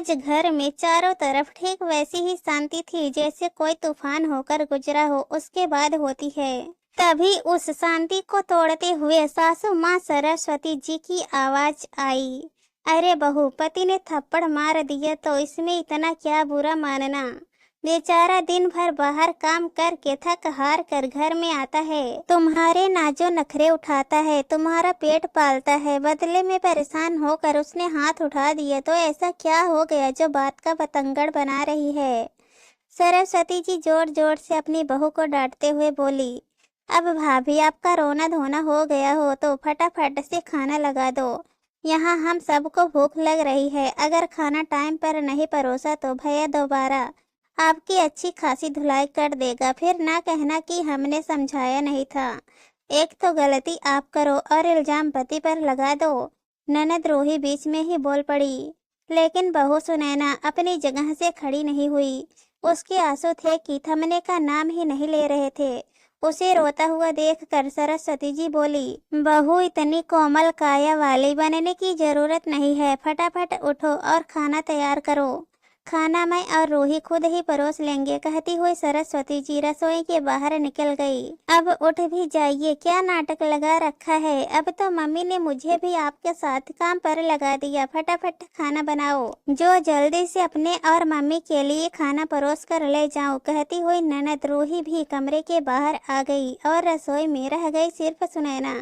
आज घर में चारों तरफ ठीक वैसी ही शांति थी जैसे कोई तूफान होकर गुजरा हो उसके बाद होती है। तभी उस शांति को तोड़ते हुए सासू माँ सरस्वती जी की आवाज आई, अरे बहू, पति ने थप्पड़ मार दिया तो इसमें इतना क्या बुरा मानना। बेचारा दिन भर बाहर काम करके थक हार कर घर में आता है, तुम्हारे नाजो नखरे उठाता है, तुम्हारा पेट पालता है, बदले में परेशान होकर उसने हाथ उठा दिया तो ऐसा क्या हो गया जो बात का बतंगड़ बना रही है। सरस्वती जी जोर जोर से अपनी बहू को डांटते हुए बोली, अब भाभी आपका रोना धोना हो गया हो तो फटाफट से खाना लगा दो। यहाँ हम सबको भूख लग रही है, अगर खाना टाइम पर नहीं परोसा तो भैया दोबारा आपकी अच्छी खासी धुलाई कर देगा, फिर ना कहना कि हमने समझाया नहीं था। एक तो गलती आप करो और इल्जाम पति पर लगा दो। ननद रूही बीच में ही बोल पड़ी, लेकिन बहू सुनैना अपनी जगह से खड़ी नहीं हुई। उसके आंसू थे कि थमने का नाम ही नहीं ले रहे थे। उसे रोता हुआ देखकर सरस्वती जी बोली, बहू, इतनी कोमल काया वाली बनने की जरूरत नहीं है, फटाफट उठो और खाना तैयार करो। खाना मैं और रूही खुद ही परोस लेंगे, कहती हुई सरस्वती जी रसोई के बाहर निकल गई। अब उठ भी जाइए, क्या नाटक लगा रखा है, अब तो मम्मी ने मुझे भी आपके साथ काम पर लगा दिया, फटाफट खाना बनाओ, जो जल्दी से अपने और मम्मी के लिए खाना परोस कर ले जाऊं, कहती हुई ननद रूही भी कमरे के बाहर आ गई और रसोई में रह गई सिर्फ सुनैना।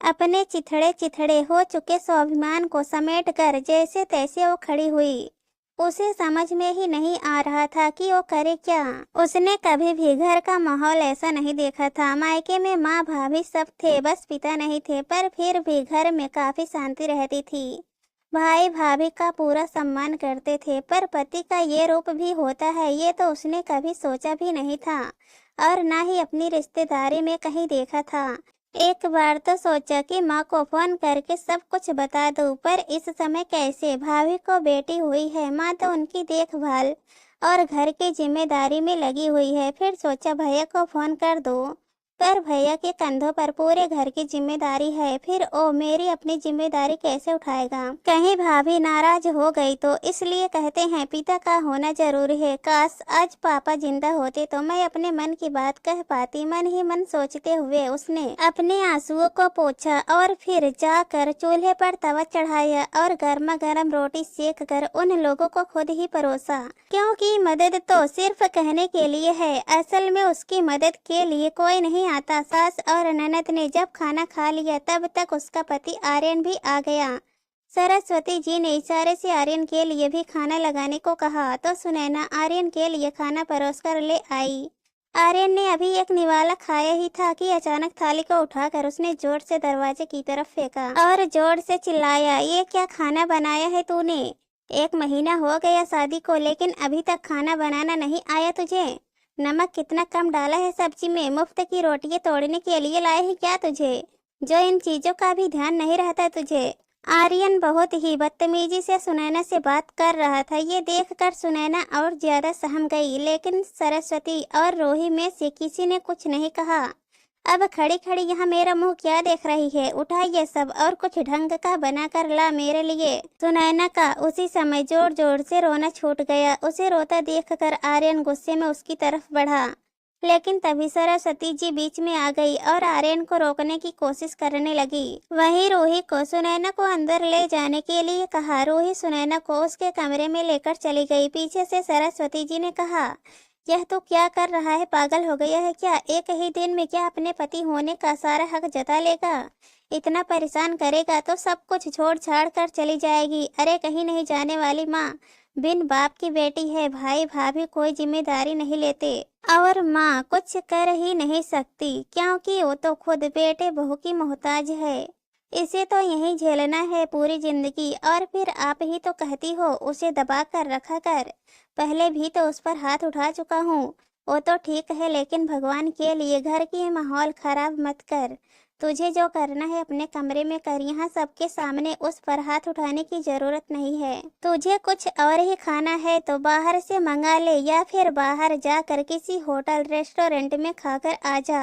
अपने चिथड़े चिथड़े हो चुके स्वाभिमान को समेट कर जैसे तैसे वो खड़ी हुई। उसे समझ में ही नहीं आ रहा था कि वो करे क्या। उसने कभी भी घर का माहौल ऐसा नहीं देखा था। मायके में माँ भाभी सब थे, बस पिता नहीं थे, पर फिर भी घर में काफी शांति रहती थी। भाई भाभी का पूरा सम्मान करते थे, पर पति का ये रूप भी होता है ये तो उसने कभी सोचा भी नहीं था और ना ही अपनी रिश्तेदारी में कहीं देखा था। एक बार तो सोचा कि माँ को फोन करके सब कुछ बता दूं, पर इस समय कैसे, भाभी को बेटी हुई है, माँ तो उनकी देखभाल और घर की जिम्मेदारी में लगी हुई है। फिर सोचा भैया को फोन कर दूं, पर भैया के कंधों पर पूरे घर की जिम्मेदारी है, फिर ओ मेरी अपनी जिम्मेदारी कैसे उठाएगा। कहीं भाभी नाराज हो गई तो, इसलिए कहते हैं पिता का होना जरूरी है। काश आज पापा जिंदा होते तो मैं अपने मन की बात कह पाती। मन ही मन सोचते हुए उसने अपने आंसुओं को पोंछा और फिर जाकर चूल्हे पर तवा चढ़ाया और गर्मा गर्म रोटी सेक कर उन लोगों को खुद ही परोसा, क्योंकि मदद तो सिर्फ कहने के लिए है, असल में उसकी मदद के लिए कोई नहीं आता। सास और ननद ने जब खाना खा लिया तब तक उसका पति आर्यन भी आ गया। सरस्वती जी ने इशारे से आर्यन के लिए भी खाना लगाने को कहा तो सुनैना आर्यन के लिए खाना परोस कर ले आई। आर्यन ने अभी एक निवाला खाया ही था कि अचानक थाली को उठाकर उसने जोर से दरवाजे की तरफ फेंका और जोर से चिल्लाया, ये क्या खाना बनाया है तूने? 1 महीना हो गया शादी को, लेकिन अभी तक खाना बनाना नहीं आया तुझे? नमक कितना कम डाला है सब्जी में? मुफ्त की रोटियां तोड़ने के लिए लाए हैं क्या तुझे, जो इन चीजों का भी ध्यान नहीं रहता तुझे? आर्यन बहुत ही बदतमीजी से सुनैना से बात कर रहा था। ये देखकर सुनैना और ज्यादा सहम गई, लेकिन सरस्वती और रूही में से किसी ने कुछ नहीं कहा। अब खड़ी खड़ी यहाँ मेरा मुंह क्या देख रही है? उठा ये सब और कुछ ढंग का बना कर ला मेरे लिए। सुनैना का उसी समय जोर जोर से रोना छूट गया। उसे रोता देखकर आर्यन गुस्से में उसकी तरफ बढ़ा, लेकिन तभी सरस्वती जी बीच में आ गई और आर्यन को रोकने की कोशिश करने लगी। वहीं रूही को सुनैना को अंदर ले जाने के लिए कहा। रूही सुनैना को उसके कमरे में लेकर चली गई। पीछे से सरस्वती जी ने कहा, यह तो क्या कर रहा है, पागल हो गया है क्या? एक ही दिन में क्या अपने पति होने का सारा हक जता लेगा? इतना परेशान करेगा तो सब कुछ छोड़ छाड़ कर चली जाएगी। अरे कहीं नहीं जाने वाली माँ, बिन बाप की बेटी है, भाई भाभी कोई जिम्मेदारी नहीं लेते और माँ कुछ कर ही नहीं सकती, क्योंकि वो तो खुद बेटे बहू की मोहताज है। इसे तो यही झेलना है पूरी जिंदगी। और फिर आप ही तो कहती हो उसे दबा कर रखा कर। पहले भी तो उस पर हाथ उठा चुका हूँ, वो तो ठीक है, लेकिन भगवान के लिए घर की माहौल खराब मत कर। तुझे जो करना है अपने कमरे में कर, यहाँ सबके सामने उस पर हाथ उठाने की जरूरत नहीं है। तुझे कुछ और ही खाना है तो बाहर से मंगा ले या फिर बाहर जाकर किसी होटल रेस्टोरेंट में खाकर आ जा।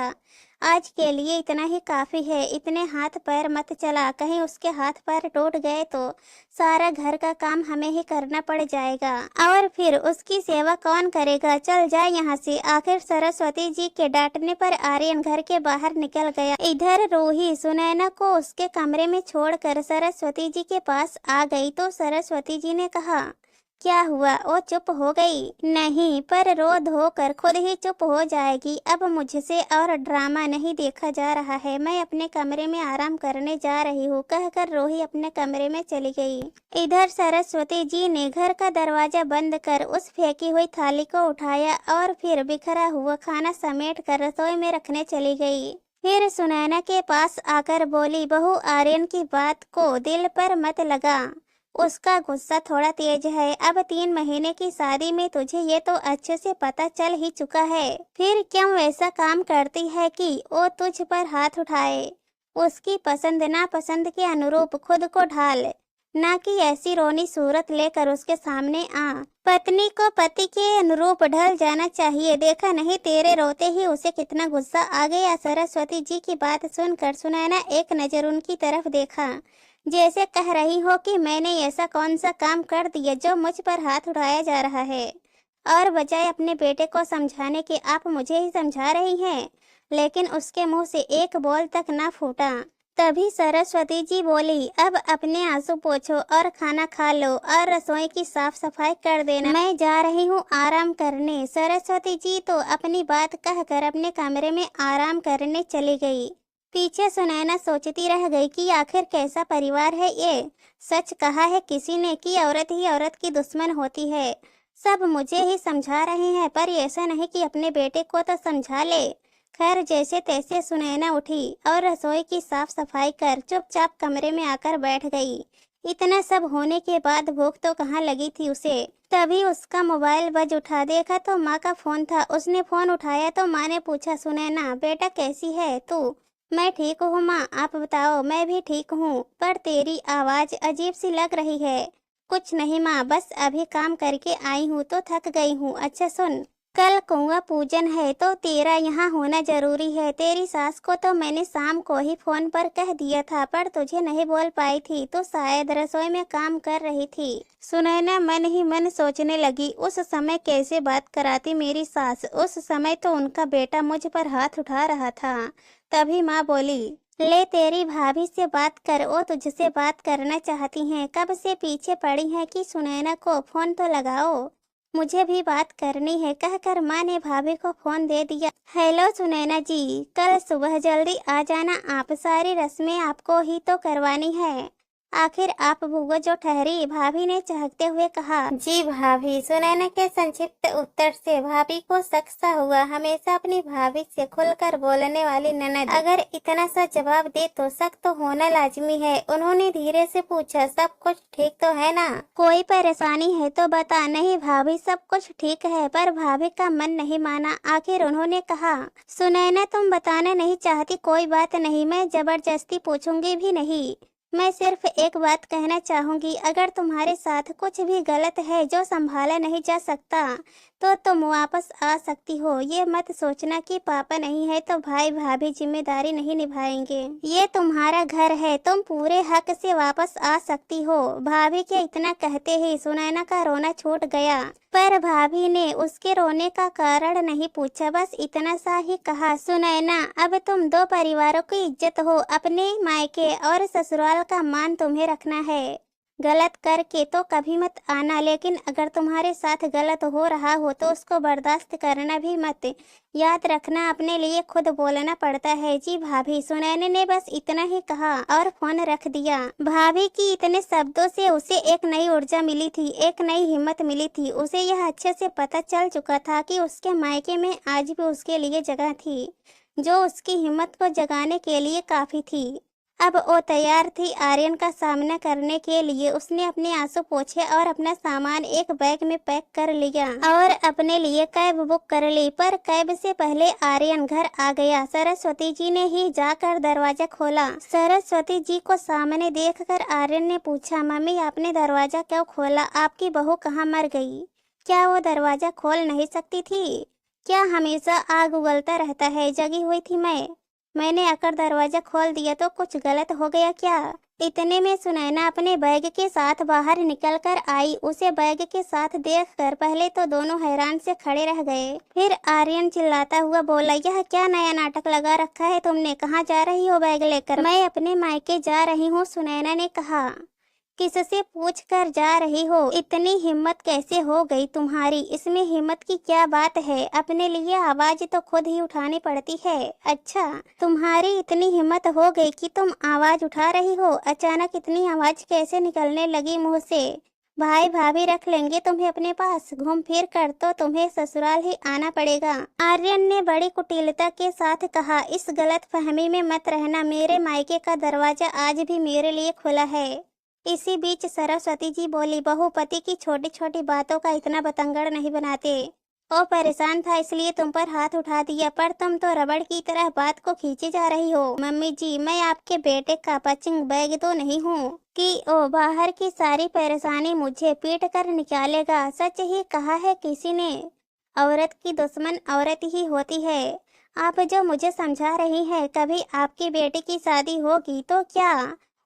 आज के लिए इतना ही काफी है। इतने हाथ पैर मत चला, कहीं उसके हाथ पैर टूट गए तो सारा घर का काम हमें ही करना पड़ जाएगा और फिर उसकी सेवा कौन करेगा। चल जाए यहाँ से। आखिर सरस्वती जी के डांटने पर आर्यन घर के बाहर निकल गया। इधर रूही सुनैना को उसके कमरे में छोड़कर सरस्वती जी के पास आ गई तो सरस्वती जी ने कहा, क्या हुआ? वो चुप हो गई। नहीं, पर रो धो कर खुद ही चुप हो जाएगी। अब मुझसे और ड्रामा नहीं देखा जा रहा है। मैं अपने कमरे में आराम करने जा रही हूँ, कहकर रूही अपने कमरे में चली गई। इधर सरस्वती जी ने घर का दरवाजा बंद कर उस फेंकी हुई थाली को उठाया और फिर बिखरा हुआ खाना समेट कर रसोई में रखने चली गई। फिर सुनैना के पास आकर बोली, बहू आर्यन की बात को दिल पर मत लगा, उसका गुस्सा थोड़ा तेज है। अब 3 महीने की शादी में तुझे ये तो अच्छे से पता चल ही चुका है, फिर क्यों ऐसा काम करती है कि वो तुझ पर हाथ उठाए। उसकी पसंद नापसंद के अनुरूप खुद को ढाल, ना कि ऐसी रोनी सूरत लेकर उसके सामने आ। पत्नी को पति के अनुरूप ढल जाना चाहिए। देखा नहीं तेरे रोते ही उसे कितना गुस्सा आ गया। सरस्वती जी की बात सुनकर सुनैना एक नजर उनकी तरफ देखा, जैसे कह रही हो कि मैंने ऐसा कौन सा काम कर दिया जो मुझ पर हाथ उठाया जा रहा है, और बजाय अपने बेटे को समझाने के आप मुझे ही समझा रही हैं। लेकिन उसके मुंह से एक बोल तक ना फूटा। तभी सरस्वती जी बोली, अब अपने आंसू पोंछो और खाना खा लो और रसोई की साफ सफाई कर देना। मैं जा रही हूँ आराम करने। सरस्वती जी तो अपनी बात कहकर अपने कमरे में आराम करने चली गई। पीछे सुनैना सोचती रह गई कि आखिर कैसा परिवार है ये। सच कहा है किसी ने कि औरत ही औरत की दुश्मन होती है। सब मुझे ही समझा रहे हैं, पर ऐसा नहीं कि अपने बेटे को तो समझा ले। खैर, जैसे तैसे सुनैना उठी और रसोई की साफ सफाई कर चुपचाप कमरे में आकर बैठ गई। इतना सब होने के बाद भूख तो कहाँ लगी थी उसे। तभी उसका मोबाइल बज उठा। देखा तो माँ का फोन था। उसने फोन उठाया तो माँ ने पूछा, सुनैना बेटा कैसी है तू? मैं ठीक हूँ माँ, आप बताओ। मैं भी ठीक हूँ, पर तेरी आवाज अजीब सी लग रही है। कुछ नहीं माँ, बस अभी काम करके आई हूँ तो थक गई हूँ। अच्छा सुन, कल कुआं पूजन है तो तेरा यहाँ होना जरूरी है। तेरी सास को तो मैंने शाम को ही फोन पर कह दिया था, पर तुझे नहीं बोल पाई थी तो शायद रसोई में काम कर रही थी। सुनैना मन ही मन सोचने लगी, उस समय कैसे बात कराती मेरी सास। उस समय तो उनका बेटा मुझ पर हाथ उठा रहा था। तभी माँ बोली, ले तेरी भाभी से बात कर, वो तुझसे बात करना चाहती हैं। कब से पीछे पड़ी हैं कि सुनैना को फोन तो लगाओ, मुझे भी बात करनी है, कहकर माँ ने भाभी को फोन दे दिया। हेलो सुनैना जी, कल सुबह जल्दी आ जाना। आप सारी रस्में आपको ही तो करवानी है। आखिर आप बुआ जो ठहरी, भाभी ने चहकते हुए कहा। जी भाभी। सुनैना के संक्षिप्त उत्तर से भाभी को शक सा हुआ। हमेशा अपनी भाभी से खुलकर बोलने वाली ननद अगर इतना सा जवाब दे तो शक तो होना लाजमी है। उन्होंने धीरे से पूछा, सब कुछ ठीक तो है ना? कोई परेशानी है तो बता। नहीं भाभी, सब कुछ ठीक है, पर भाभी का मन नहीं माना। आखिर उन्होंने कहा, सुनैना तुम बताना नहीं चाहती, कोई बात नहीं, मैं जबरदस्ती पूछूंगी भी नहीं। मैं सिर्फ एक बात कहना चाहूंगी, अगर तुम्हारे साथ कुछ भी गलत है जो संभाला नहीं जा सकता तो तुम वापस आ सकती हो। ये मत सोचना कि पापा नहीं है तो भाई भाभी जिम्मेदारी नहीं निभाएंगे। ये तुम्हारा घर है, तुम पूरे हक से वापस आ सकती हो। भाभी के इतना कहते ही सुनैना का रोना छूट गया, पर भाभी ने उसके रोने का कारण नहीं पूछा, बस इतना सा ही कहा, सुनैना अब तुम 2 परिवारों की इज्जत हो, अपने मायके और ससुराल का मान तुम्हें रखना है। गलत करके तो कभी मत आना, लेकिन अगर तुम्हारे साथ गलत हो रहा हो तो उसको बर्दाश्त करना भी मत। याद रखना, अपने लिए खुद बोलना पड़ता है। जी भाभी। सुनैना ने बस इतना ही कहा और फोन रख दिया। भाभी की इतने शब्दों से उसे एक नई ऊर्जा मिली थी, एक नई हिम्मत मिली थी। उसे यह अच्छे से पता चल चुका था कि उसके मायके में आज भी उसके लिए जगह थी, जो उसकी हिम्मत को जगाने के लिए काफी थी। अब वो तैयार थी आर्यन का सामना करने के लिए। उसने अपने आंसू पोंछे और अपना सामान एक बैग में पैक कर लिया और अपने लिए कैब बुक कर ली। पर कैब से पहले आर्यन घर आ गया। सरस्वती जी ने ही जाकर दरवाजा खोला। सरस्वती जी को सामने देखकर आर्यन ने पूछा, मम्मी आपने दरवाजा क्यों खोला? आपकी बहू कहाँ मर गई? क्या वो दरवाजा खोल नहीं सकती थी? क्या हमेशा आग उगलता रहता है? जगी हुई थी मैं। मैंने आकर दरवाजा खोल दिया तो कुछ गलत हो गया क्या? इतने में सुनैना अपने बैग के साथ बाहर निकल कर आई। उसे बैग के साथ देखकर पहले तो दोनों हैरान से खड़े रह गए। फिर आर्यन चिल्लाता हुआ बोला, यह क्या नया नाटक लगा रखा है तुमने? कहाँ जा रही हो बैग लेकर? मैं अपने मायके जा रही हूँ, सुनैना ने कहा। किससे पूछ कर जा रही हो? इतनी हिम्मत कैसे हो गई तुम्हारी? इसमें हिम्मत की क्या बात है? अपने लिए आवाज तो खुद ही उठानी पड़ती है। अच्छा, तुम्हारी इतनी हिम्मत हो गई कि तुम आवाज उठा रही हो? अचानक इतनी आवाज कैसे निकलने लगी मुंह से? भाई भाभी रख लेंगे तुम्हें अपने पास, घूम फिर कर तो तुम्हें ससुराल ही आना पड़ेगा। आर्यन ने बड़ी कुटिलता के साथ कहा, इस गलत फहमी में मत रहना, मेरे मायके का दरवाजा आज भी मेरे लिए खुला है। इसी बीच सरस्वती जी बोली, बहू पति की छोटी छोटी बातों का इतना बतंगड़ नहीं बनाते। ओ परेशान था इसलिए तुम पर हाथ उठा दिया, पर तुम तो रबड़ की तरह बात को खींचे जा रही हो। मम्मी जी, मैं आपके बेटे का पंचिंग बैग तो नहीं हूँ कि ओ बाहर की सारी परेशानी मुझे पीट कर निकालेगा। सच ही कहा है किसी ने, औरत की दुश्मन औरत ही होती है। आप जो मुझे समझा रही हैं, कभी आपकी बेटी की शादी होगी तो क्या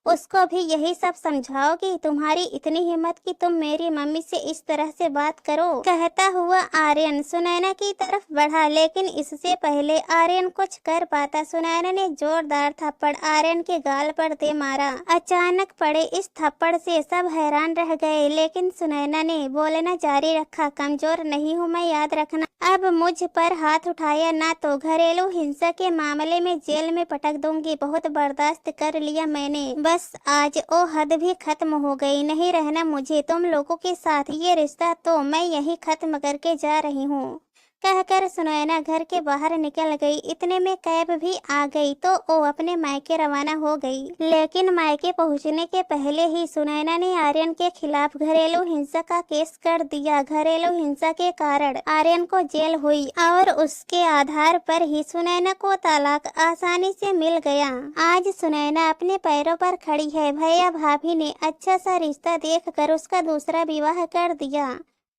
उसको भी यही सब समझाओगी? तुम्हारी इतनी हिम्मत कि तुम मेरी मम्मी से इस तरह से बात करो? कहता हुआ आर्यन सुनैना की तरफ बढ़ा, लेकिन इससे पहले आर्यन कुछ कर पाता, सुनैना ने जोरदार थप्पड़ आर्यन के गाल पर दे मारा। अचानक पड़े इस थप्पड़ से सब हैरान रह गए, लेकिन सुनैना ने बोलना जारी रखा, कमजोर नहीं हूँ मैं, याद रखना। अब मुझ पर हाथ उठाया ना तो घरेलू हिंसा के मामले में जेल में पटक दूंगी। बहुत बर्दाश्त कर लिया मैंने, बस आज ओ हद भी खत्म हो गई। नहीं रहना मुझे तुम लोगों के साथ, ये रिश्ता तो मैं यही खत्म करके जा रही हूँ। कहकर सुनैना घर के बाहर निकल गई। इतने में कैब भी आ गई तो वो अपने मायके रवाना हो गई। लेकिन मायके पहुंचने के पहले ही सुनैना ने आर्यन के खिलाफ घरेलू हिंसा का केस कर दिया। घरेलू हिंसा के कारण आर्यन को जेल हुई और उसके आधार पर ही सुनैना को तलाक आसानी से मिल गया। आज सुनैना अपने पैरों पर खड़ी है। भैया भाभी ने अच्छा सा रिश्ता देखकर उसका दूसरा विवाह कर दिया,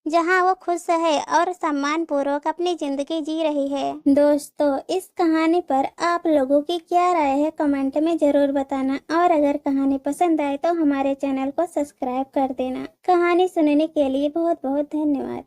जहां वो खुश है और सम्मान पूर्वक अपनी जिंदगी जी रही है। दोस्तों, इस कहानी पर आप लोगों की क्या राय है कमेंट में जरूर बताना, और अगर कहानी पसंद आए तो हमारे चैनल को सब्सक्राइब कर देना। कहानी सुनने के लिए बहुत बहुत धन्यवाद।